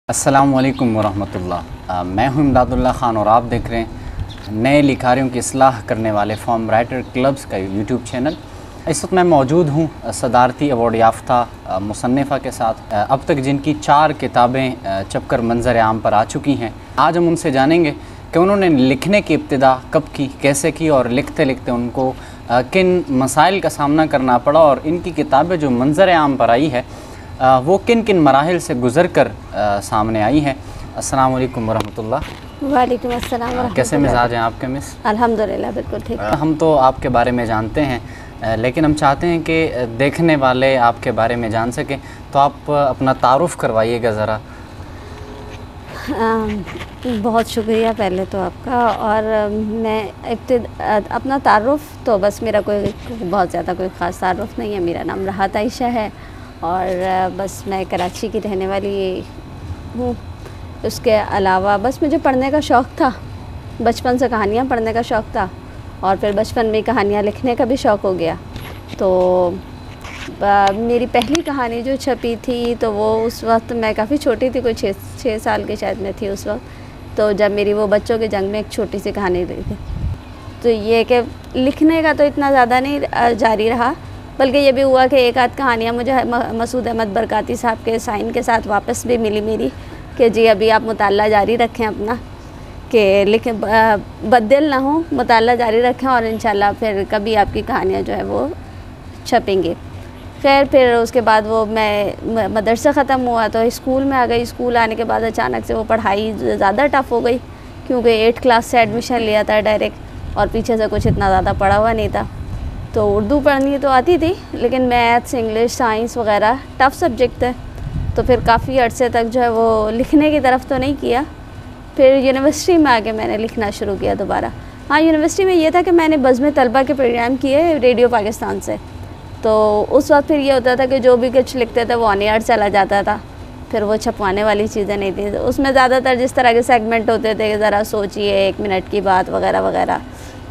अस्सलामुअलैकुम वरहमतुल्लाह। मैं हूं इमदादुल्लाह ख़ान और आप देख रहे हैं नए लिखारियों की इस्लाह करने वाले फॉर्म राइटर क्लब्स का यूट्यूब चैनल। इस वक्त मैं मौजूद हूं सदारती अवार्ड याफ्ता मुसन्निफ़ा के साथ, अब तक जिनकी 4 किताबें छपकर मंजर आम पर आ चुकी हैं। आज हम उनसे जानेंगे कि उन्होंने लिखने की इब्तिदा कब की, कैसे की और लिखते लिखते उनको किन मसाइल का सामना करना पड़ा और इनकी किताबें जो मंजर आम पर आई है वो किन किन मराहिल से गुज़र कर सामने आई हैं। अस्सलाम वालेकुम वरहमतुल्लाह। वालेकुम अस्सलाम वरहमतुल्लाह। कैसे मिजाज हैं आपके मिस? अल्हम्दुलिल्लाह बिल्कुल ठीक। हम तो आपके बारे में जानते हैं, लेकिन हम चाहते हैं कि देखने वाले आपके बारे में जान सकें, तो आप अपना तारुफ़ करवाइएगा ज़रा। बहुत शुक्रिया पहले तो आपका। और मैं अपना तारुफ़ तो बस मेरा कोई बहुत ज़्यादा कोई ख़ास तारुफ़ नहीं है। मेरा नाम राहत आयशा है और बस मैं कराची की रहने वाली हूँ। उसके अलावा बस मुझे पढ़ने का शौक़ था, बचपन से कहानियाँ पढ़ने का शौक़ था और फिर बचपन में कहानियाँ लिखने का भी शौक़ हो गया। तो मेरी पहली कहानी जो छपी थी तो वो उस वक्त मैं काफ़ी छोटी थी, कोई 6 साल की शायद मैं थी उस वक्त। तो जब मेरी वो बच्चों के जंग में एक छोटी सी कहानी लिखी, तो ये कि लिखने का तो इतना ज़्यादा नहीं जारी रहा, बल्कि ये भी हुआ कि एक आध कहानियाँ मुझे मसूद अहमद बरकाती साहब के साइन के साथ वापस भी मिली मेरी, कि जी अभी आप मुताला जारी रखें अपना, कि लिखें बदल ना हो, मुताला जारी रखें और इंशाल्लाह फिर कभी आपकी कहानियाँ जो है वो छपेंगी। खैर फिर उसके बाद वो मैं मदरसा ख़त्म हुआ तो स्कूल में आ गई। स्कूल आने के बाद अचानक से वो पढ़ाई ज़्यादा टफ़ हो गई, क्योंकि 8 क्लास से एडमिशन लिया था डायरेक्ट और पीछे से कुछ इतना ज़्यादा पढ़ा हुआ नहीं था। तो उर्दू पढ़नी तो आती थी, लेकिन मैथ्स, इंग्लिश, साइंस वगैरह टफ़ सब्जेक्ट थे। तो फिर काफ़ी अरसे तक जो है वो लिखने की तरफ तो नहीं किया। फिर यूनिवर्सिटी में आके मैंने लिखना शुरू किया दोबारा। हाँ, यूनिवर्सिटी में ये था कि मैंने बज़्म तलबा के प्रोग्राम किए रेडियो पाकिस्तान से। तो उस वक्त फिर ये होता था कि जो भी कुछ लिखते थे वो ऑन एयर चला जाता था, फिर वो छपवाने वाली चीज़ें नहीं थी। तो उसमें ज़्यादातर जिस तरह के सेगमेंट होते थे कि ज़रा सोचिए, 1 मिनट की बात वगैरह वगैरह,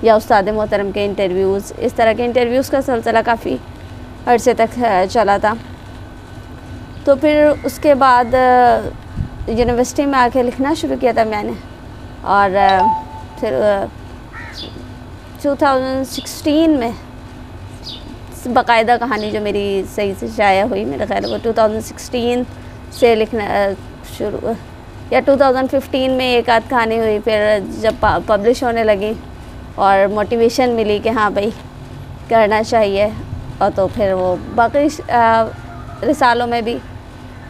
या उस्ताद मोहतरम के इंटरव्यूज़, इस तरह के इंटरव्यूज़ का सिलसिला काफ़ी अरसे तक चला था। तो फिर उसके बाद यूनिवर्सिटी में आके लिखना शुरू किया था मैंने। और फिर 2016 में बाकायदा कहानी जो मेरी सही से शाया हुई, मेरा ख्याल वो 2016 से लिखना शुरू, या 2015 में एक आध कहानी हुई। फिर जब पब्लिश होने लगी और मोटिवेशन मिली कि हाँ भाई करना चाहिए, और तो फिर वो बाकी रिसालों में भी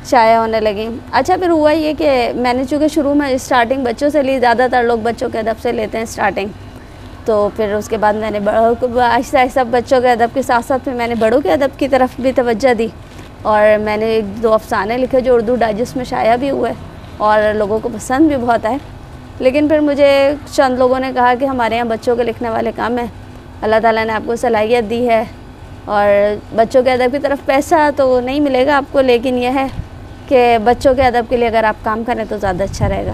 शाया होने लगी। अच्छा, फिर हुआ ये कि मैंने चूँकि शुरू में स्टार्टिंग बच्चों से ली, ज़्यादातर लोग बच्चों के अदब से लेते हैं स्टार्टिंग, तो फिर उसके बाद मैंने आहिस्ता आहिस्ता बच्चों के अदब के साथ साथ फिर मैंने बड़ों के अदब की तरफ भी तवज्जो दी और मैंने 1-2 अफ़साने लिखे जो उर्दू डाइजेस्ट में शाया भी हुए और लोगों को पसंद भी बहुत आए। लेकिन फिर मुझे चंद लोगों ने कहा कि हमारे यहाँ बच्चों के लिखने वाले कम हैं, अल्लाह ताला ने आपको सलाहियत दी है और बच्चों के अदब की तरफ पैसा तो नहीं मिलेगा आपको, लेकिन यह है कि बच्चों के अदब के लिए अगर आप काम करें तो ज़्यादा अच्छा रहेगा।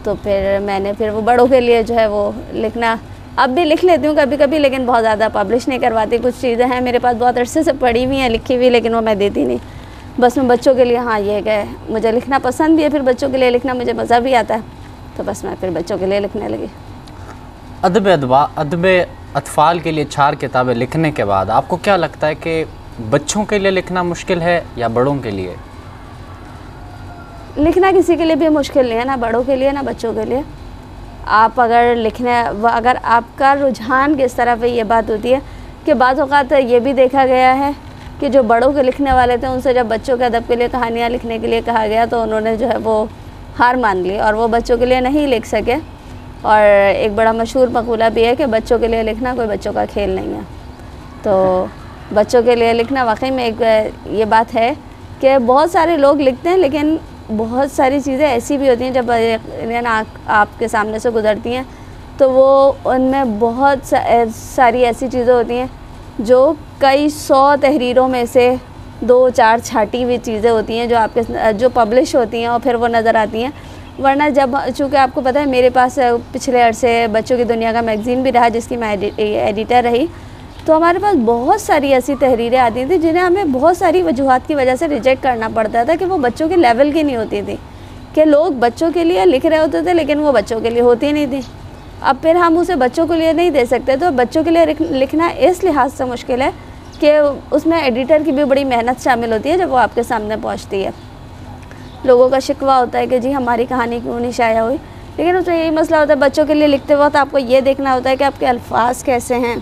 तो फिर मैंने फिर वो बड़ों के लिए जो है वो लिखना अब भी लिख लेती हूँ कभी कभी, लेकिन बहुत ज़्यादा पब्लिश नहीं करवाती। कुछ चीज़ें हैं मेरे पास बहुत अरसे से पढ़ी हुई हैं, लिखी हुई, लेकिन वो मैं देती नहीं। बस मैं बच्चों के लिए, हाँ ये कि मुझे लिखना पसंद भी है, फिर बच्चों के लिए लिखना मुझे मज़ा भी आता है, तो बस मैं फिर बच्चों के लिए लिखने लगी। अदब अतफ़ाल के लिए 4 किताबें लिखने के बाद आपको क्या लगता है कि बच्चों के लिए लिखना मुश्किल है या बड़ों के लिए? लिखना किसी के लिए भी मुश्किल नहीं है, ना बड़ों के लिए ना बच्चों के लिए। आप अगर आपका रुझान किस तरफ है, ये बात होती है कि बाज़ औक़ात ये भी देखा गया है कि जो बड़ों के लिखने वाले थे उनसे जब बच्चों के अदब के लिए कहानियाँ लिखने के लिए कहा गया तो उन्होंने जो है वो हार मान ली और वो बच्चों के लिए नहीं लिख सके। और एक बड़ा मशहूर मक़ूला भी है कि बच्चों के लिए लिखना कोई बच्चों का खेल नहीं है। तो बच्चों के लिए लिखना वाकई में एक ये बात है कि बहुत सारे लोग लिखते हैं, लेकिन बहुत सारी चीज़ें ऐसी भी होती हैं जब आपके सामने से गुज़रती हैं तो वो उनमें बहुत सारी ऐसी चीज़ें होती हैं जो कई 100 तहरीरों में से 2-4 छाटी हुई चीज़ें होती हैं जो पब्लिश होती हैं और फिर वो नज़र आती हैं। वरना जब चूँकि आपको पता है मेरे पास पिछले अरसे बच्चों की दुनिया का मैगज़ीन भी रहा जिसकी मैं एडिटर रही, तो हमारे पास बहुत सारी ऐसी तहरीरें आती थी जिन्हें हमें बहुत सारी वजूहात की वजह से रिजेक्ट करना पड़ता था कि वो बच्चों के लेवल की नहीं होती थी, कि लोग बच्चों के लिए लिख रहे होते थे लेकिन वो बच्चों के लिए होती नहीं थी। अब फिर हम उसे बच्चों के लिए नहीं दे सकते, तो बच्चों के लिए लिखना इस लिहाज से मुश्किल है कि उसमें एडिटर की भी बड़ी मेहनत शामिल होती है जब वो आपके सामने पहुंचती है। लोगों का शिकवा होता है कि जी हमारी कहानी क्यों नहीं शाया हुई, लेकिन उसमें यही मसला होता है, बच्चों के लिए लिखते वक्त आपको ये देखना होता है कि आपके अल्फाज कैसे हैं,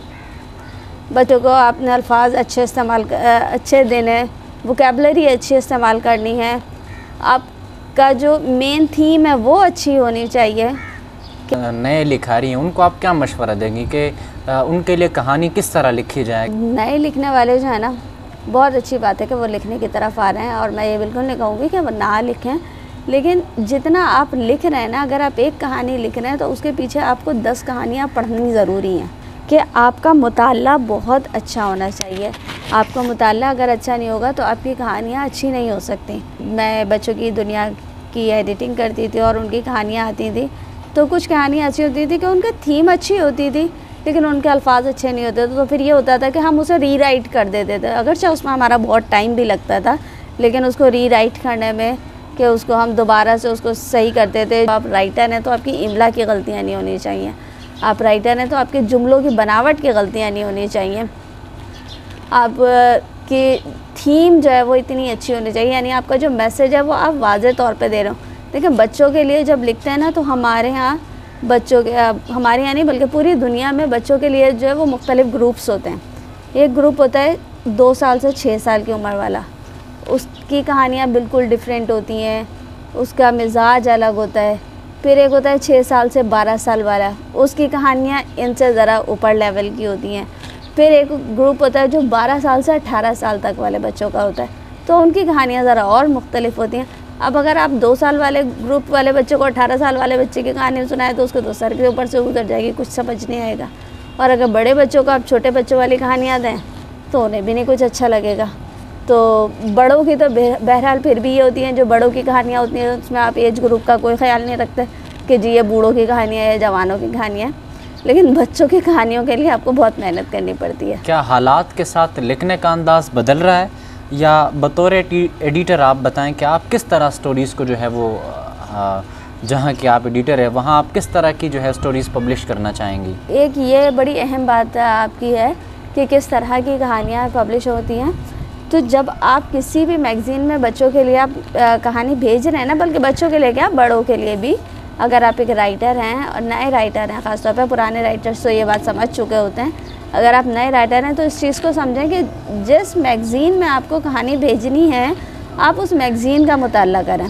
बच्चों को आपने अल्फाज अच्छे देने, वोकैबुलरी अच्छी इस्तेमाल करनी है, आपका जो मेन थीम है वो अच्छी होनी चाहिए। नए लिखारी हैं उनको आप क्या मशवरा देंगी कि उनके लिए कहानी किस तरह लिखी जाए? नए लिखने वाले जो है ना, बहुत अच्छी बात है कि वो लिखने की तरफ आ रहे हैं, और मैं ये बिल्कुल नहीं कहूँगी कि वो ना लिखें, लेकिन जितना आप लिख रहे हैं ना, अगर आप एक कहानी लिख रहे हैं तो उसके पीछे आपको 10 कहानियाँ पढ़नी ज़रूरी हैं। कि आपका मुताला बहुत अच्छा होना चाहिए। आपका मुताला अगर अच्छा नहीं होगा तो आपकी कहानियाँ अच्छी नहीं हो सकती। मैं बच्चों की दुनिया की एडिटिंग करती थी और उनकी कहानियाँ आती थी, तो कुछ कहानियाँ अच्छी होती थी कि उनका थीम अच्छी होती थी लेकिन उनके अल्फाज अच्छे नहीं होते थे, तो फिर ये होता था कि हम उसे रीराइट कर देते थे। अगरचे उसमें हमारा बहुत टाइम भी लगता था, लेकिन उसको रीराइट करने में कि उसको हम दोबारा से उसको सही करते थे। आप राइटर हैं तो आपकी इमला की गलतियाँ नहीं होनी चाहिए, आप राइटर हैं तो आपके जुमलों की बनावट की गलतियाँ नहीं होनी चाहिए, आप की थीम जो है वो इतनी अच्छी होनी चाहिए, यानी आपका जो मैसेज है वो आप वाज़े तौर पे दे रहे हो। देखिए बच्चों के लिए जब लिखते हैं ना, तो हमारे यहाँ बच्चों के, हमारे यहाँ नहीं बल्कि पूरी दुनिया में बच्चों के लिए जो है वो मुख्तलिफ़ ग्रुप्स होते हैं। एक ग्रुप होता है 2 साल से 6 साल की उम्र वाला, उसकी कहानियाँ बिल्कुल डिफरेंट होती हैं, उसका मिजाज अलग होता है। फिर एक होता है 6 साल से 12 साल वाला, उसकी कहानियाँ इनसे ज़रा ऊपर लेवल की होती हैं। फिर एक ग्रुप होता है जो 12 साल से 18 साल तक वाले बच्चों का होता है, तो उनकी कहानियाँ ज़रा और मुख्तलिफ़ होती हैं। अब अगर आप 2 साल वाले ग्रुप वाले बच्चे को 18 साल वाले बच्चे की कहानी सुनाए तो उसको तो सर के ऊपर से उतर जाएगी, कुछ समझ नहीं आएगा। और अगर बड़े बच्चों को आप छोटे बच्चों वाली कहानियाँ दें तो उन्हें भी नहीं कुछ अच्छा लगेगा। तो बड़ों की तो बहरहाल फिर भी ये होती हैं, जो बड़ों की कहानियाँ होती हैं उसमें आप एज ग्रुप का कोई ख्याल नहीं रखते कि जी ये बूढ़ों की कहानियाँ है, जवानों की कहानियाँ, लेकिन बच्चों की कहानियों के लिए आपको बहुत मेहनत करनी पड़ती है। क्या हालात के साथ लिखने का अंदाज़ बदल रहा है, या बतौर एडिटर आप बताएं कि आप किस तरह स्टोरीज़ को जो है वो जहाँ की आप एडिटर है वहाँ आप किस तरह की जो है स्टोरीज़ पब्लिश करना चाहेंगी? एक ये बड़ी अहम बात आपकी है कि किस तरह की कहानियाँ पब्लिश होती हैं। तो जब आप किसी भी मैगज़ीन में बच्चों के लिए आप कहानी भेज रहे हैं ना, बल्कि बच्चों के लिए क्या, बड़ों के लिए भी, अगर आप एक राइटर हैं और नए राइटर हैं, ख़ासतौर पर पुराने राइटर्स तो ये बात समझ चुके होते हैं, अगर आप नए राइटर हैं तो इस चीज़ को समझें कि जिस मैगज़ीन में आपको कहानी भेजनी है आप उस मैगज़ीन का मुताला करें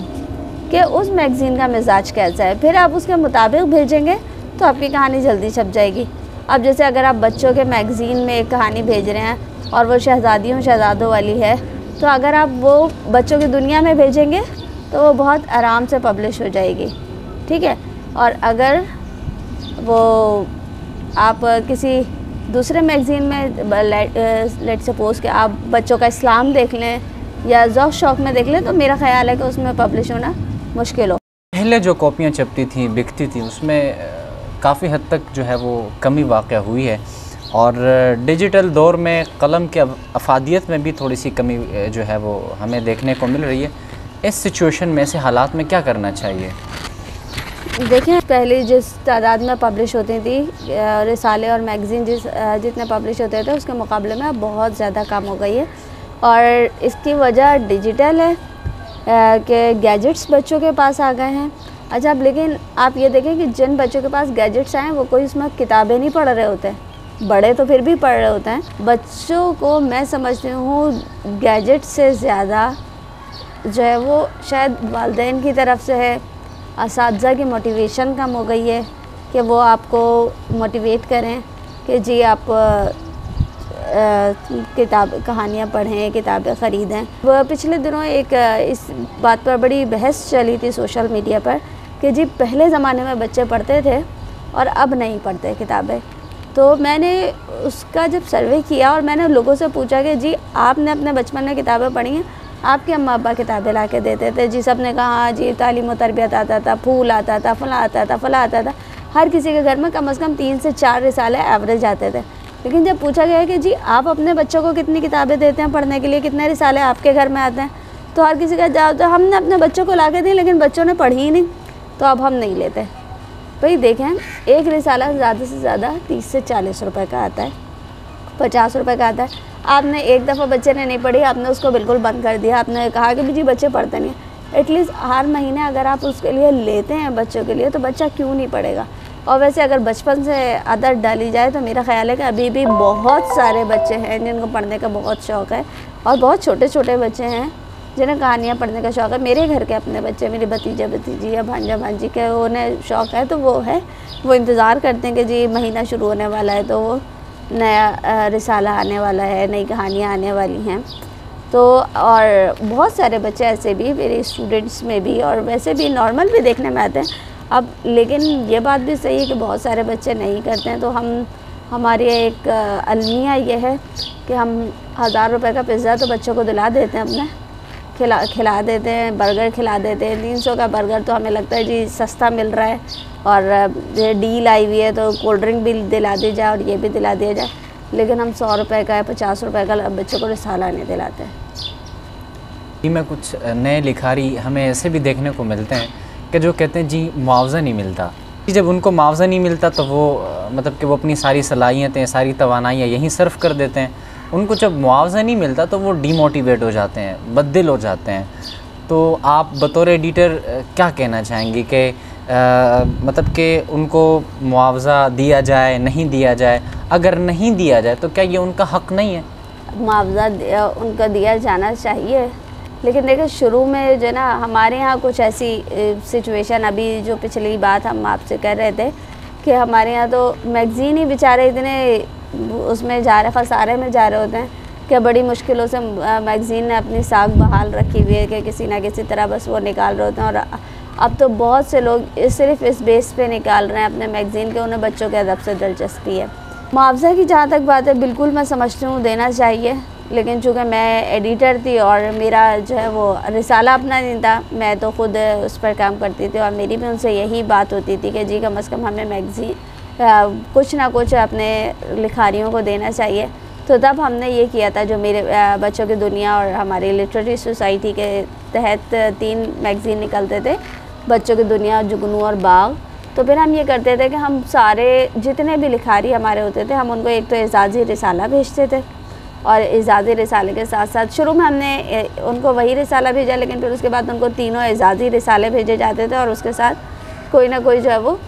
कि उस मैगज़ीन का मिजाज कैसा है, फिर आप उसके मुताबिक भेजेंगे तो आपकी कहानी जल्दी छप जाएगी। अब जैसे अगर आप बच्चों के मैगज़ीन में एक कहानी भेज रहे हैं और वो शहज़ादियों शहज़ादों वाली है, तो अगर आप वो बच्चों की दुनिया में भेजेंगे तो वो बहुत आराम से पब्लिश हो जाएगी, ठीक है। और अगर वो आप किसी दूसरे मैगज़ीन में लेट सपोज़ कि आप बच्चों का इस्लाम देख लें या ज़ौक़ शौक़ में देख लें, तो मेरा ख़्याल है कि उसमें पब्लिश होना मुश्किल हो। पहले जो कॉपियाँ छपती थी, बिकती थी, उसमें काफ़ी हद तक जो है वो कमी वाक़ हुई है, और डिजिटल दौर में कलम के अफादियत में भी थोड़ी सी कमी जो है वो हमें देखने को मिल रही है। इस सिचुएशन में, ऐसे हालात में क्या करना चाहिए? देखिए पहले जिस तादाद में पब्लिश होती थी रिसाले और मैगज़ीन जितने पब्लिश होते थे उसके मुकाबले में अब बहुत ज़्यादा कम हो गई है, और इसकी वजह डिजिटल है कि गैजेट्स बच्चों के पास आ गए हैं। अच्छा, अब लेकिन आप ये देखें कि जिन बच्चों के पास गैजेट्स आए हैं वो कोई उसमें किताबें नहीं पढ़ रहे होते, बड़े तो फिर भी पढ़ रहे होते हैं। बच्चों को मैं समझती हूँ गैजेट से ज़्यादा जो है वो शायद वालिदैन की तरफ से है, असातिज़ा की मोटिवेशन कम हो गई है कि वो आपको मोटिवेट करें कि जी आप कहानियाँ पढ़ें, किताबें ख़रीदें। वो पिछले दिनों एक इस बात पर बड़ी बहस चली थी सोशल मीडिया पर कि जी पहले ज़माने में बच्चे पढ़ते थे और अब नहीं पढ़ते किताबें। तो मैंने उसका जब सर्वे किया और मैंने लोगों से पूछा कि जी आपने अपने बचपन में किताबें पढ़ी हैं, आपके अम्मा अब्बा किताबें ला के देते थे? जी सब ने कहा हाँ जी, तालीम व तरबियत आता था, फूल आता था, फला आता था, फला आता था। हर किसी के घर में कम से कम 3 से 4 रिसाले एवरेज आते थे। लेकिन जब पूछा गया कि जी आप अपने बच्चों को कितनी किताबें देते हैं पढ़ने के लिए, कितने रिसाले आपके घर में आते हैं, तो हर किसी का जाओ, तो हमने अपने बच्चों को ला के दी लेकिन बच्चों ने पढ़ी ही नहीं, तो अब हम नहीं लेते भाई। देखें, एक रिसाला ज़्यादा से ज़्यादा 30 से 40 रुपए का आता है, 50 रुपए का आता है। आपने एक दफ़ा बच्चे ने नहीं पढ़ी, आपने उसको बिल्कुल बंद कर दिया, आपने कहा कि जी बच्चे पढ़ते नहीं हैं। एटलीस्ट हर महीने अगर आप उसके लिए लेते हैं बच्चों के लिए, तो बच्चा क्यों नहीं पढ़ेगा। और वैसे अगर बचपन से आदत डाली जाए तो मेरा ख़्याल है कि अभी भी बहुत सारे बच्चे हैं जिनको पढ़ने का बहुत शौक़ है, और बहुत छोटे छोटे बच्चे हैं जिन्हें कहानियाँ पढ़ने का शौक़ है। मेरे घर के अपने बच्चे, मेरे भतीजे भतीजी या भांजा भांजी के, उन्हें शौक़ है, तो वो इंतज़ार करते हैं कि जी महीना शुरू होने वाला है तो वो नया रिसाला आने वाला है, नई कहानियाँ आने वाली हैं। तो और बहुत सारे बच्चे ऐसे भी मेरे स्टूडेंट्स में भी, और वैसे भी नॉर्मल भी देखने में आते हैं। अब लेकिन ये बात भी सही है कि बहुत सारे बच्चे नहीं करते हैं, तो हमारी एक अलमिया ये है कि हम 1000 रुपये का पिज़्ज़ा तो बच्चों को दिला देते हैं, अपने खिला देते हैं, बर्गर खिला देते हैं। 300 का बर्गर तो हमें लगता है जी सस्ता मिल रहा है, और ये डील आई हुई है तो कोल्ड ड्रिंक भी दिला दी जाए और ये भी दिला दिया जाए, लेकिन हम 100 रुपये का या 50 रुपये का बच्चों को रिसाला नहीं दिलाते हैं। में कुछ नए लिखारी हमें ऐसे भी देखने को मिलते हैं कि जो कहते हैं जी मुआवजा नहीं मिलता। जब उनको मुआवजा नहीं मिलता तो वो मतलब कि वो अपनी सारी सलाहियतें, सारी तवानाइयाँ यहीं सर्फ कर देते हैं। उनको जब मुआवजा नहीं मिलता तो वो डीमोटिवेट हो जाते हैं, बददिल हो जाते हैं। तो आप बतौर एडिटर क्या कहना चाहेंगी कि मतलब कि उनको मुआवजा दिया जाए, नहीं दिया जाए? अगर नहीं दिया जाए तो क्या ये उनका हक़ नहीं है? मुआवजा उनको दिया जाना चाहिए, लेकिन देखिए शुरू में जो ना हमारे यहाँ कुछ ऐसी सिचुएशन, अभी जो पिछली बात हम आपसे कर रहे थे कि हमारे यहाँ तो मैगज़ीन ही बेचारे इतने उसमें जा रहे, खसारे में जा रहे होते हैं कि बड़ी मुश्किलों से मैगज़ीन ने अपनी साख बहाल रखी हुई है कि किसी ना किसी तरह बस वो निकाल रहे होते हैं। और अब तो बहुत से लोग सिर्फ इस बेस पे निकाल रहे हैं अपने मैगज़ीन के, उन्हें बच्चों के अदब से दिलचस्पी है। मुआवजा की जहाँ तक बात है, बिल्कुल मैं समझती हूँ देना चाहिए, लेकिन चूँकि मैं एडिटर थी और मेरा जो है वो रिसाला अपना नहीं था, मैं तो ख़ुद उस पर काम करती थी, और मेरी भी उनसे यही बात होती थी कि जी कम से कम हमें मैगज़ीन कुछ ना कुछ अपने लिखारियों को देना चाहिए। तो तब हमने ये किया था, जो मेरे बच्चों की दुनिया और हमारी लिटरेरी सोसाइटी के तहत 3 मैगज़ीन निकलते थे, बच्चों की दुनिया, जुगनू और बाग। तो फिर हम ये करते थे कि हम सारे जितने भी लिखारी हमारे होते थे, हम उनको एक तो एजाज़ी रिसाला भेजते थे, और एजाज़ी रिसाले के साथ साथ शुरू में हमने उनको वही रिसाला भेजा, लेकिन फिर उसके बाद उनको तीनों एजाज़ी रिसाले भेजे जाते थे, और उसके साथ कोई ना कोई जो है वो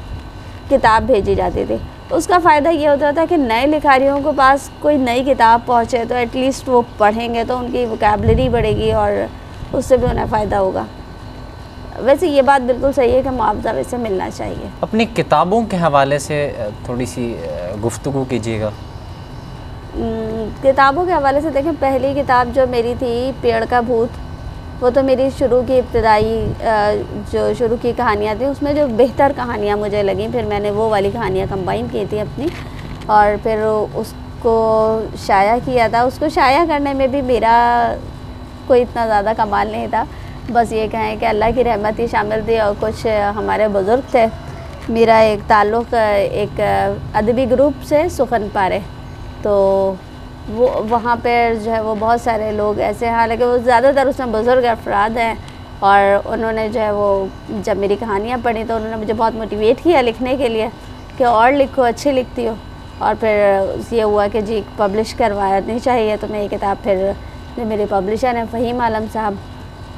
किताब भेजी जाती थी। उसका फ़ायदा ये होता था कि नए लिखारियों के पास कोई नई किताब पहुँचे तो एटलीस्ट वो पढ़ेंगे तो उनकी वोकैबलरी बढ़ेगी और उससे भी उन्हें फ़ायदा होगा। वैसे ये बात बिल्कुल सही है कि मुआवजा वैसे मिलना चाहिए। अपनी किताबों के हवाले से थोड़ी सी गुफ्तगू कीजिएगा। किताबों के हवाले से देखें, पहली किताब जो मेरी थी पेड़ का भूत, वो तो मेरी शुरू की इब्तदाई जो शुरू की कहानियाँ थी, उसमें जो बेहतर कहानियाँ मुझे लगीं, फिर मैंने वो वाली कहानियाँ कंबाइन की थी अपनी, और फिर उसको शाया किया था। उसको शाया करने में भी मेरा कोई इतना ज़्यादा कमाल नहीं था, बस ये कहें कि अल्लाह की रहमत ही शामिल थी, और कुछ हमारे बुज़ुर्ग थे। मेरा एक ताल्लुक़ एक अदबी ग्रुप से सुखन पारे, तो वो वहाँ पर जो है वो बहुत सारे लोग ऐसे हैं, हालांकि वो ज़्यादातर उसमें बुज़ुर्ग अफराद हैं, और उन्होंने जो है वो जब मेरी कहानियाँ पढ़ी तो उन्होंने मुझे बहुत मोटिवेट किया लिखने के लिए कि और लिखो, अच्छी लिखती हो। और फिर ये हुआ कि जी पब्लिश करवानी चाहिए, तो मैं ये किताब फिर जो मेरे पब्लिशर हैं फ़हीम आलम साहब,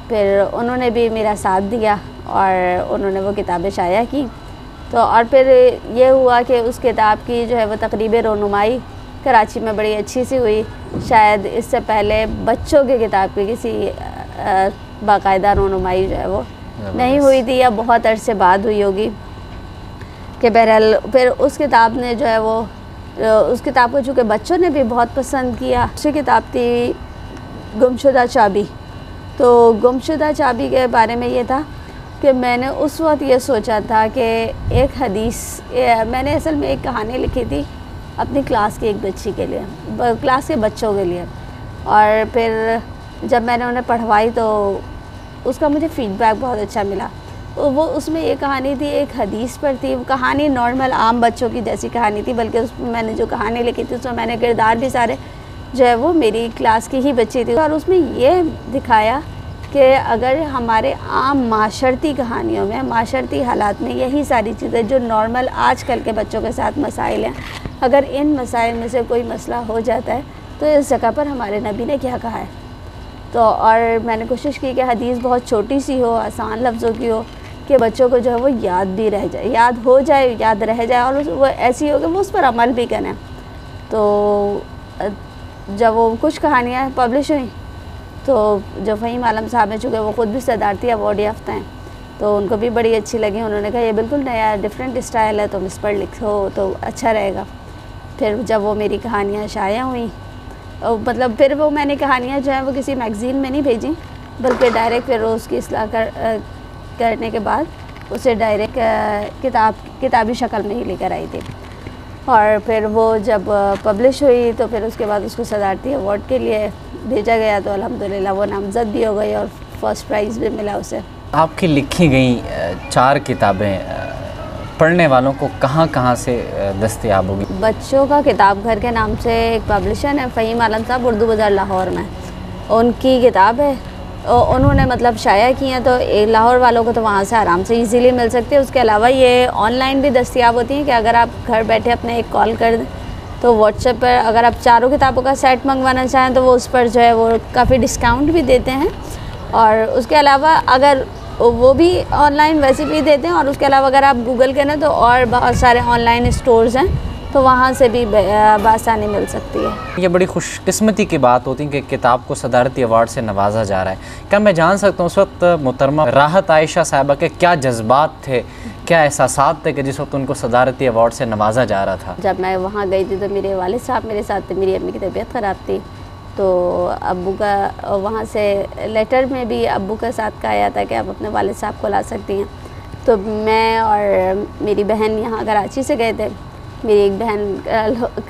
फिर उन्होंने भी मेरा साथ दिया और उन्होंने वो किताबें शाया की। तो और फिर ये हुआ कि उस किताब की जो है वो तकरीब रोनुमाई कराची में बड़ी अच्छी सी हुई। शायद इससे पहले बच्चों की किताब की किसी बाकायदा रोनुमाई जो है वो नहीं हुई थी, या बहुत अरसे बाद हुई होगी। कि बहरहाल फिर उस किताब ने जो है वो उस किताब को चूँकि बच्चों ने भी बहुत पसंद किया। दूसरी किताब थी गुमशुदा चाबी। तो गुमशुदा चाबी के बारे में ये था कि मैंने उस वक्त ये सोचा था कि एक हदीस, मैंने असल में एक कहानी लिखी थी अपनी क्लास की एक बच्ची के लिए, क्लास के बच्चों के लिए, और फिर जब मैंने उन्हें पढ़वाई तो उसका मुझे फ़ीडबैक बहुत अच्छा मिला। तो वो उसमें ये कहानी थी, एक हदीस पर थी। वो कहानी नॉर्मल आम बच्चों की जैसी कहानी थी, बल्कि उसमें मैंने जो कहानी लिखी थी उसमें मैंने किरदार भी सारे जो है वो मेरी क्लास की ही बच्ची थी, और उसमें ये दिखाया कि अगर हमारे आम माशरती कहानियों में, माशरती हालात में यही सारी चीज़ें जो नॉर्मल आजकल के बच्चों के साथ मसाइल हैं, अगर इन मसाइल में से कोई मसला हो जाता है तो इस जगह पर हमारे नबी ने क्या कहा है। तो और मैंने कोशिश की कि हदीस बहुत छोटी सी हो, आसान लफ्ज़ों की हो, कि बच्चों को जो है वो याद भी रह जाए, याद हो जाए, याद रह जाए, और वो ऐसी हो कि वो उस पर अमल भी करें। तो जब वो कुछ कहानियाँ पब्लिश हुई तो जो फ़हीम आलम साहब हैं, चूँकि वो ख़ुद भी सदारती अवार्ड याफ्ता हैं, तो उनको भी बड़ी अच्छी लगी। उन्होंने कहा ये बिल्कुल नया डिफरेंट स्टाइल है, तुम इस पर लिखो तो अच्छा रहेगा। फिर जब वो मेरी कहानियाँ शाया हुई, मतलब फिर वो मैंने कहानियाँ जो हैं वो किसी मैगज़ीन में नहीं भेजी, बल्कि डायरेक्ट फिर उसकी इस्लाह करने के बाद उसे डायरेक्ट किताबी शक्ल में ही लेकर आई थी। और फिर वो जब पब्लिश हुई तो फिर उसके बाद उसको सदारती अवार्ड के लिए भेजा गया, तो अल्हम्दुलिल्लाह वो नामज़द भी हो गई और फर्स्ट प्राइज़ भी मिला उसे। आपकी लिखी गई 4 किताबें पढ़ने वालों को कहाँ कहाँ से दस्तयाब होगी? बच्चों का किताब घर के नाम से एक पब्लिशर है फ़हीम आलम साहब, उर्दू बाज़ार लाहौर में, उनकी किताब है। उन्होंने मतलब शाया की हैं, तो लाहौर वालों को तो वहाँ से आराम से इजीली मिल सकती है। उसके अलावा ये ऑनलाइन भी दस्तयाब होती हैं कि अगर आप घर बैठे अपने एक कॉल कर दें तो व्हाट्सएप पर अगर आप 4 किताबों का सेट मंगवाना चाहें तो वो उस पर जो है वो काफ़ी डिस्काउंट भी देते हैं। और उसके अलावा अगर वो भी ऑनलाइन वैसे भी देते हैं, और उसके अलावा अगर आप गूगल करें तो और बहुत सारे ऑनलाइन स्टोर्स हैं, तो वहाँ से भी बआसानी मिल सकती है। ये बड़ी खुशकिस्मती की बात होती है कि किताब को सदारती अवार्ड से नवाजा जा रहा है। क्या मैं जान सकता हूँ उस वक्त मोहतरमा राहत आयशा साहिबा के क्या जज्बात थे, क्या एहसासात थे कि जिस वक्त उनको सदारती अवार्ड से नवाजा जा रहा था? जब मैं वहाँ गई थी तो मेरे वालिद साहब मेरे साथ थे, मेरी अम्मी की तबीयत ख़राब थी, तो अब्बू का वहाँ से लेटर में भी अब्बू के साथ का आया था कि आप अपने वालिद साहब को ला सकती हैं। तो मैं और मेरी बहन यहाँ कराची से गए थे। मेरी एक बहन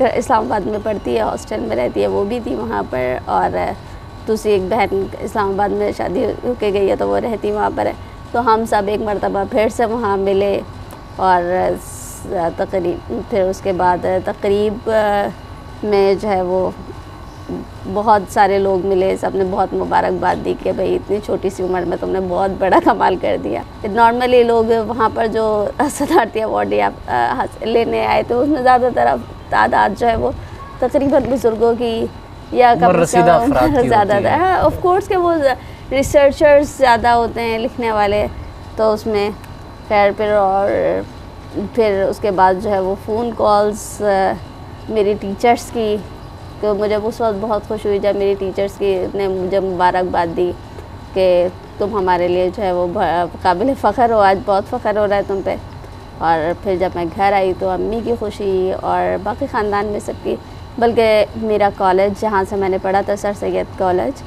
इस्लामाबाद में पढ़ती है, हॉस्टल में रहती है, वो भी थी वहाँ पर, और दूसरी एक बहन इस्लामाबाद में शादी होके गई है तो वो रहती वहाँ पर है। तो हम सब एक मरतबा फिर से वहाँ मिले, और तकरीब फिर उसके बाद तकरीब में जो है वो बहुत सारे लोग मिले, सब ने बहुत मुबारकबाद दी कि भाई इतनी छोटी सी उम्र में तुमने बहुत बड़ा कमाल कर दिया। नॉर्मली लोग वहाँ पर जो सदारती अवार्ड या लेने आए थे उसमें ज़्यादातर तादाद जो है वो तकरीबन बुज़ुर्गों की या कम से कम ज़्यादा है। ऑफ कोर्स के वो रिसर्चर्स ज़्यादा होते हैं लिखने वाले, तो उसमें खैर फिर उसके बाद जो है वो फ़ोन कॉल्स मेरी टीचर्स की, तो मुझे उस वक्त बहुत खुश हुई जब मेरी टीचर्स की ने मुझे मुबारकबाद दी कि तुम हमारे लिए जो है वो काबिल फ़ख्र हो, आज बहुत फ़ख्र हो रहा है तुम पे। और फिर जब मैं घर आई तो अम्मी की खुशी और बाकी ख़ानदान में सबकी, बल्कि मेरा कॉलेज जहाँ से मैंने पढ़ा था सर सैयद कॉलेज,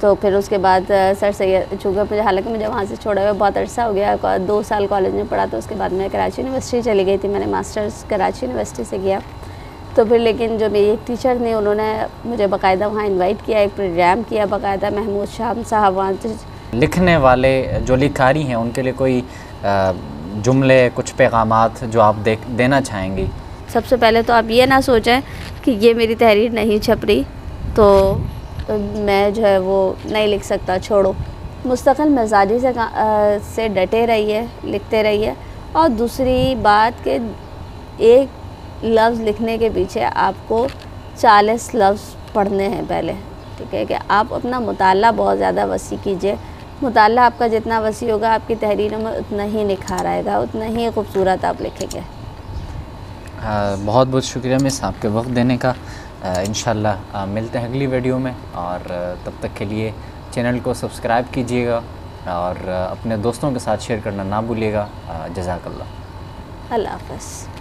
तो फिर उसके बाद सर सैयद, चूँकि मुझे हालांकि मुझे वहाँ से छोड़ा हुआ बहुत अरसा हो गया, 2 साल कॉलेज में पढ़ा, तो उसके बाद मैं कराची यूनिवर्सिटी चली गई थी, मैंने मास्टर्स कराची यूनिवर्सिटी से किया। तो फिर लेकिन जो मेरी एक टीचर ने, उन्होंने मुझे बाकायदा वहाँ इनवाइट किया, एक प्रोग्राम किया बाकायदा, महमूद शाम साहब वहाँ से। लिखने वाले जो लिखारी हैं उनके लिए कोई जुमले, कुछ पैगामात जो आप देना चाहेंगी? सबसे पहले तो आप ये ना सोचें कि ये मेरी तहरीर नहीं छप रही तो मैं जो है वो नहीं लिख सकता, छोड़ो। मुस्तकिल मिजाजी से डटे रहिए, लिखते रहिए। और दूसरी बात कि एक लफ्ज़ लिखने के पीछे आपको 40 लफ्ज़ पढ़ने हैं पहले, ठीक है, कि आप अपना मुताला बहुत ज़्यादा वसी कीजिए। मुताला आपका जितना वसी होगा आपकी तहरीरों में उतना ही निखार आएगा, उतना ही खूबसूरत आप लिखेंगे। बहुत बहुत शुक्रिया मिस आपके वक्त देने का। इंशाल्लाह मिलते हैं अगली वीडियो में, और तब तक के लिए चैनल को सब्सक्राइब कीजिएगा और अपने दोस्तों के साथ शेयर करना ना भूलिएगा। जज़ाकल्लाह। अल्लाह हाफ़िज़।